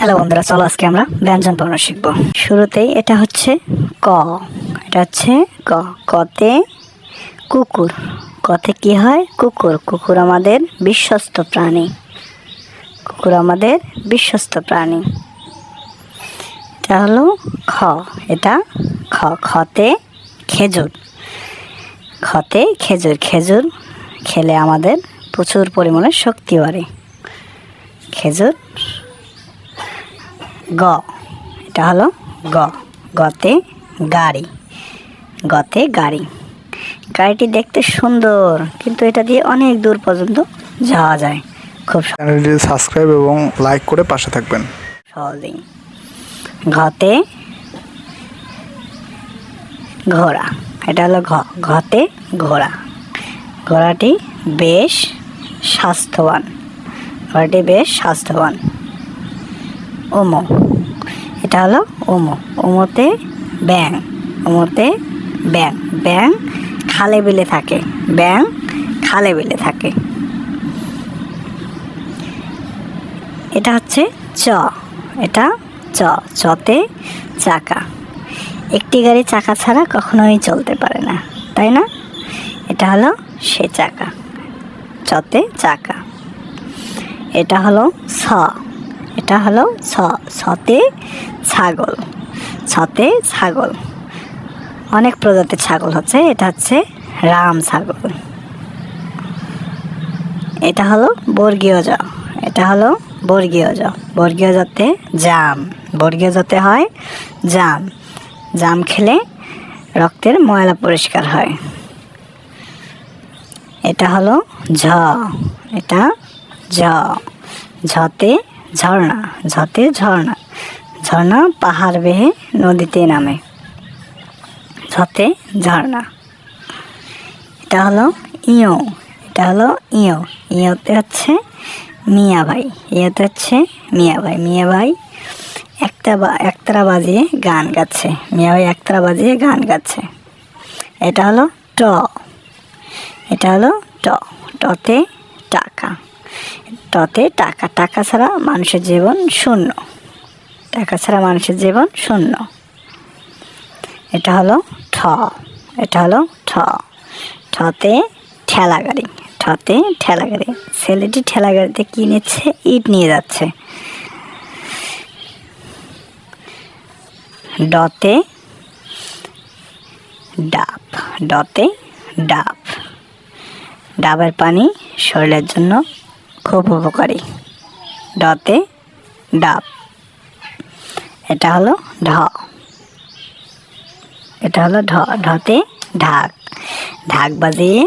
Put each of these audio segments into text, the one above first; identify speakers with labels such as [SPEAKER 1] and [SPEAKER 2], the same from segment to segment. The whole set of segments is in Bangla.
[SPEAKER 1] হ্যালো বন্ধুরা, চলো আজকে আমরা ব্যঞ্জন বর্ণ শিখব। শুরুতেই এটা হচ্ছে ক, এটা হচ্ছে ক। কতে কুকুর, কতে কি হয়? কুকুর। কুকুর আমাদের বিশ্বস্ত প্রাণী, কুকুর আমাদের বিশ্বস্ত প্রাণী। এটা হলো খ, এটা খ। খতে খেজুর, খতে খেজুর। খেজুর খেলে আমাদের প্রচুর পরিমাণে শক্তি বাড়ে। খেজুর। গ, এটা হলো গ। গতে গাড়ি, গতে গাড়ি। গাড়িটি দেখতে সুন্দর, কিন্তু এটা দিয়ে অনেক দূর পর্যন্ত যাওয়া যায় খুব
[SPEAKER 2] চ্যানেলটি সাবস্ক্রাইব এবং লাইক করে পাশে থাকবেন
[SPEAKER 1] সহজেই। ঘতে ঘোড়া, এটা হলো ঘ। ঘতে ঘোড়া। ঘোড়াটি বেশ স্বাস্থ্যবান, ঘোড়াটি বেশ স্বাস্থ্যবান। ওমো, এটা হলো ওমো। ওমোতে ব্যাং, ওমোতে ব্যাং। ব্যাং খালে বিলে থাকে, ব্যাং খালে বিলে থাকে। এটা হচ্ছে চ, এটা চ। চতে চাকা। একটি গাড়ি চাকা ছাড়া কখনোই চলতে পারে না, তাই না? এটা হলো সে চাকা, চতে চাকা। এটা হলো ছ, এটা হলো ছ। ছতে ছাগল, ছতে ছাগল। অনেক প্রজাতির ছাগল হচ্ছে, এটা হচ্ছে রাম ছাগল। এটা হলো বর্গীয় জ, এটা হলো বর্গীয় জ। বর্গীয় জতে জাম, বর্গীয় জতে হয় জাম। জাম খেলে রক্তের ময়লা পরিষ্কার হয়। এটা হলো ঝ, এটা ঝ। ঝতে ঝর্ণা, ঝতে ঝর্ণা। ঝর্ণা পাহাড় বেয়ে নদীতে নামে, ঝতে ঝর্ণা। এটা হলো ইয়ো, এটা হলো ইয়ো। ইয়োতে হচ্ছে মিয়া ভাই, ইয়োতে হচ্ছে মিয়া ভাই। মিয়া ভাই একতারা বাজিয়ে গান গাচ্ছে, মিয়া ভাই একতারা বাজিয়ে গান গাচ্ছে। এটা হলো ট, এটা হলো ট। টতে টাকা, টতে টাকা। টাকা ছাড়া মানুষের জীবন শূন্য, টাকা ছাড়া মানুষের জীবন শূন্য। এটা হলো ঠ, এটা হলো ঠ। ঠতে ঠেলা গাড়ি, ঠতে ঠেলা গাড়ি। ছেলেটি ঠেলা গাড়িতে কি নিচ্ছে? ইট নিয়ে যাচ্ছে। ডতে ডাব, ডতে ডাব। ডাবের পানি শরীরের জন্য খুব উপকারী, ডতে ডাব। এটা হলো ঢ, এটা হলো ঢ। ঢতে ঢাক, ঢাক বাজিয়ে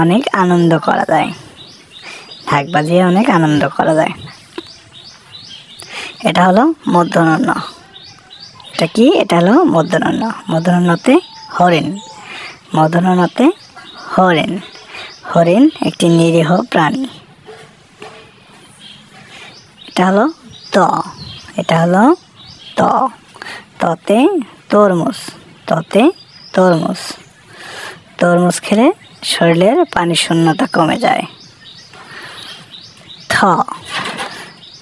[SPEAKER 1] অনেক আনন্দ করা যায়, ঢাক বাজিয়ে অনেক আনন্দ করা যায়। এটা হলো মূর্ধন্য, এটা কি? এটা হলো মূর্ধন্য। মূর্ধন্যতে হরিণ, মূর্ধন্যতে হরিণ। হরিণ একটি নিরীহ প্রাণী। এটা হলো ত, এটা হলো ত। ততে তরমুজ, ততে তরমুজ। তরমুজ খেলে শরীরের পানি শূন্যতা কমে যায়। থ,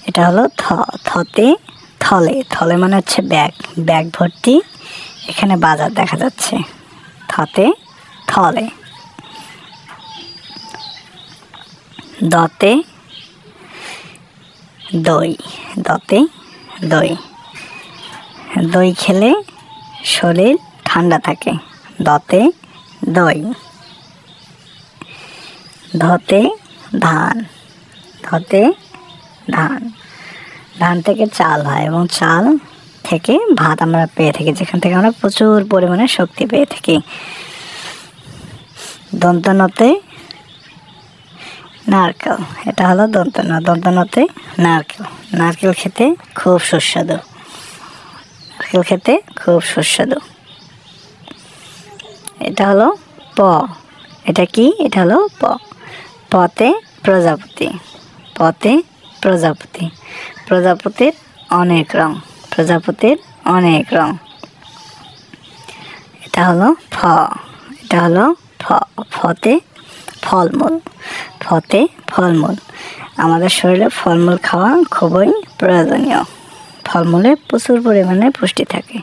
[SPEAKER 1] এটা হলো থ। থতে থলে, থলে মানে হচ্ছে ব্যাগ, ব্যাগ ভর্তি এখানে বাজার দেখা যাচ্ছে। থতে থলে। দতে দই, দতে দই। দই খেলে শরীর ঠান্ডা থাকে, দতে দই। ধতে ধান, ধতে ধান। ধান থেকে চাল হয় এবং চাল থেকে ভাত আমরা পেয়ে থাকি, যেখান থেকে আমরা প্রচুর পরিমাণে শক্তি পেয়ে থাকি। দন্তনতে নারকেল, এটা হলো দন্তন। দন্তনতে নারকেল। নারকেল খেতে খুব সুস্বাদু, নারকেল খেতে খুব সুস্বাদু। এটা হলো প, এটা কি? এটা হলো প। পতে প্রজাপতি, পতে প্রজাপতি। প্রজাপতির অনেক রং, প্রজাপতির অনেক রং। এটা হলো ফ, এটা হলো ফ। ফতে ফলমূল, ফতে ফলমূল। আমাদের শরীরে ফলমূল খাওয়া খুবই প্রয়োজনীয়। ফলমূলে প্রচুর পরিমাণে পুষ্টি থাকে।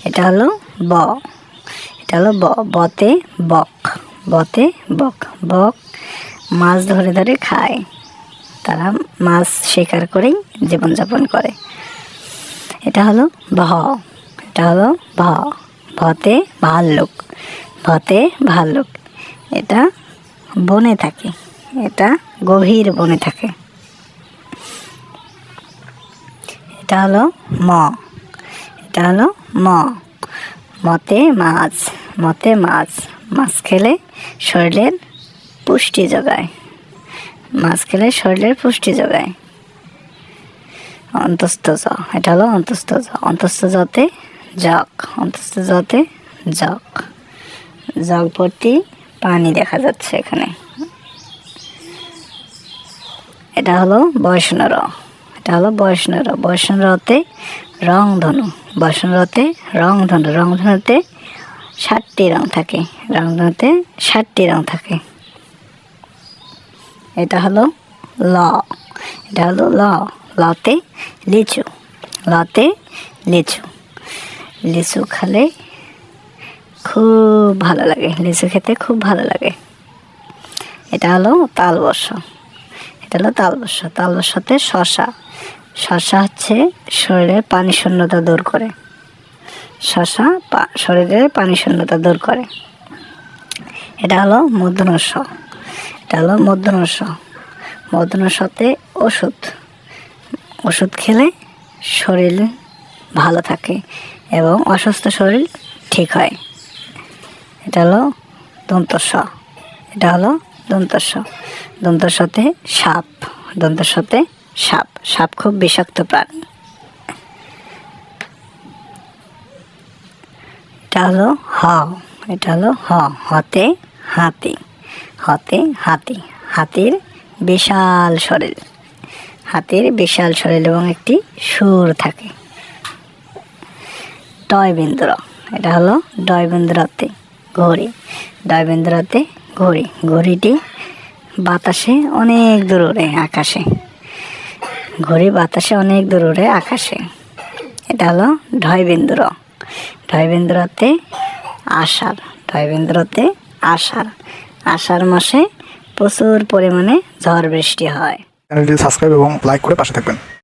[SPEAKER 1] এটা হলো ব। এটা হলো ব। বতে বক। বতে বক। বক মাছ ধরে ধরে খায়। তারা মাছ শিকার করেই জীবনযাপন করে। এটা হলো ভ। এটা হলো ভ। ভতে ভাল্লুক। ভতে ভাল্লুক। এটা বনে থাকে। এটা গভীর বনে থাকে। এটা হলো ম। এটা হলো ম। মতে মাছ। মতে মাছ। মাছ খেলে শরীরের পুষ্টি যোগায়। মাছ খেলে শরীরের পুষ্টি যোগায়। অন্তস্থ জ। এটা হলো অন্তস্থ জ। অন্তস্থ জতে জগ। অন্তস্থ জতে জগ। জগ ভর্তি পানি দেখা যাচ্ছে এখানে। এটা হলো বয়সন্য র। এটা হলো বয়সন্য র। বয়সন্য রতে রংধনু। বয়সন্য রতে রংধনু। রংধনুতে 7টি রং থাকে। রংধনুতে 7টি রং থাকে। এটা হলো ল। এটা হলো ল। লতে লিচু। লতে লিচু। লিচু খেলে খুব ভালো লাগে। লিচু খেতে খুব ভালো লাগে। এটা হলো তালবর্ষ। এটা হলো তালবর্ষ। তালবর্ষতে শশা। শশা হচ্ছে শরীরের পানি শূন্যতা দূর করে। শশা শরীরের পানি শূন্যতা দূর করে। এটা হলো মূর্ধন্য ষ। এটা হলো মূর্ধন্য ষ। মূর্ধন্য ষতে ওষুধ। ওষুধ খেলে শরীর ভালো থাকে এবং অসুস্থ শরীর ঠিক হয়। এটা হলো দন্ত স। এটা হলো দন্ত স। দন্ত সতে সাপ। দন্ত সতে সাপ। সাপ খুব বিষাক্ত প্রাণী। এটা হলো হ। এটা হলো হ। হতে হাতি। হতে হাতি। হাতির বিশাল শরীর। হাতির বিশাল শরীর এবং একটি সুর থাকে। ডয়বেন্দ্র। এটা হলো ডয়বেন্দ্রতে ঘড়ি। ডয়বেন্দ্রতে ঘড়ি। ঘড়িটি বাতাসে অনেক দূর ওড়ে আকাশে। ঘড়ি বাতাসে অনেক দূর ওড়ে আকাশে। এটা হলো ঢয়বেন্দ্র। ঢয়বেন্দ্রতে আষাঢ়। ঢয়বেন্দ্রতে আষাঢ়। আষাঢ় মাসে প্রচুর পরিমাণে ঝড় বৃষ্টি হয়।
[SPEAKER 2] চ্যানেলটি সাবস্ক্রাইব এবং লাইক করে পাশে থাকবেন।